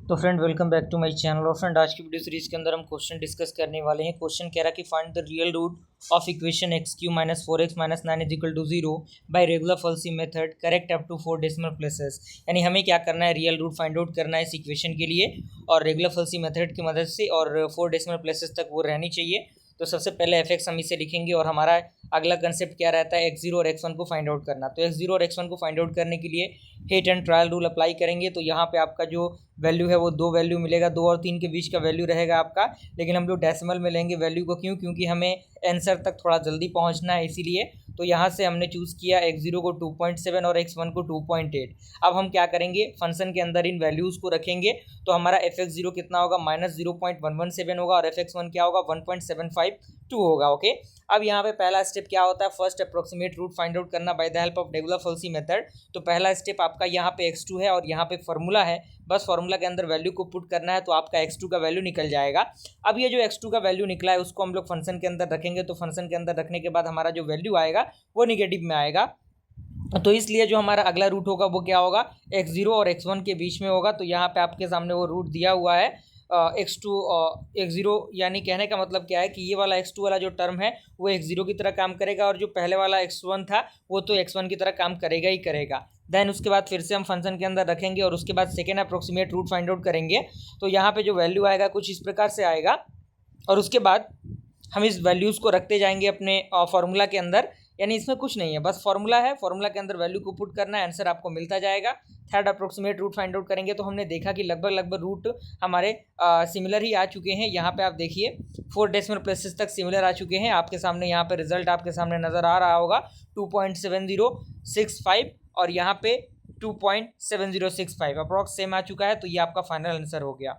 तो friend welcome back to my channel. और friend आज की वीडियो सीरीज के अंदर हम क्वेश्चन डिस्कस करने वाले हैं। क्वेश्चन कह रहा है कि find the real root of equation x cube minus 4x minus 9 is equal to 0 by regula falsi method correct up to 4 decimal places. यानी हमें क्या करना है, रियल रूट फाइंड आउट करना है इस इक्वेशन के लिए और रेगुलर फॉल्सी मेथड की मदद से, और 4 डेसिमल प्लेसेस तक वो रहनी चाहिए। तो सबसे पहले एफ एक्स हम इसे लिखेंगे और हमारा अगला कंसेप्ट क्या रहता है, x0 और x1 को फाइंड आउट करना। तो x0 और x1 को फाइंड आउट करने के लिए hit and trial rule apply करेंगे। तो यहाँ पे आपका जो वैल्यू है वो दो वैल्यू मिलेगा, 2 और 3 के बीच का वैल्यू रहेगा आपका, लेकिन हम लोग डेसिमल में लेंगे वैल्यू को। क्योंकि हमें आंसर तक थोड़ा जल्दी पहुँचना है, इसीलिए। तो यहाँ से हमने चूज़ किया x0 को 2.7 और x1 को 2.8। अब हम क्या करेंगे, फंक्शन के अंदर इन वैल्यूज़ को रखेंगे। तो हमारा fx0 कितना होगा, -0.117 होगा, और fx1 क्या होगा, 1.752 होगा। ओके, अब यहाँ पे पहला स्टेप क्या होता है, first approximate root find out करना by the help of regular falsi method. तो पहला स्टेप आपका यहाँ पे x2 है और यहाँ पे फॉर्मूला है, बस फॉर्मूला के अंदर वैल्यू को पुट करना है, तो आपका x2 का वैल्यू निकल जाएगा। अब ये जो x2 का वैल्यू निकला है उसको हम लोग फंक्शन के अंदर रखेंगे। तो फंक्शन के अंदर रखने के बाद हमारा जो वैल्यू आएगा वो निगेटिव में आएगा। तो इसलिए जो हमारा अगला रूट होगा वो क्या होगा, x0 और x1 के बीच में होगा। तो यहाँ पे आपके सामने वो रूट दिया हुआ है x2 x0, यानी कहने का मतलब क्या है कि ये वाला x2 वाला जो टर्म है वो x0 की तरह काम करेगा, और जो पहले वाला x1 था वो तो x1 की तरह काम करेगा ही करेगा। देन उसके बाद फिर से हम फंक्शन के अंदर रखेंगे और उसके बाद second approximate root find out करेंगे। तो यहाँ पे जो वैल्यू आएगा कुछ इस प्रकार से आएगा, और उसके बाद हम इस वैल्यूज़ को रखते जाएंगे अपने फार्मूला के अंदर। यानी इसमें कुछ नहीं है, बस फार्मूला है, फार्मूला के अंदर वैल्यू को पुट करना है, आंसर आपको मिलता जाएगा। Third approximate root find out करेंगे तो हमने देखा कि लगभग रूट हमारे सिमिलर ही आ चुके हैं। यहाँ पे आप देखिए 4 डेसिमल प्लेसेस तक सिमिलर आ चुके हैं। आपके सामने यहाँ पे रिजल्ट आपके सामने नज़र आ रहा होगा 2.7065, और यहाँ पे 2.7065 अप्रॉक्स सेम आ चुका है। तो ये आपका फाइनल आंसर हो गया।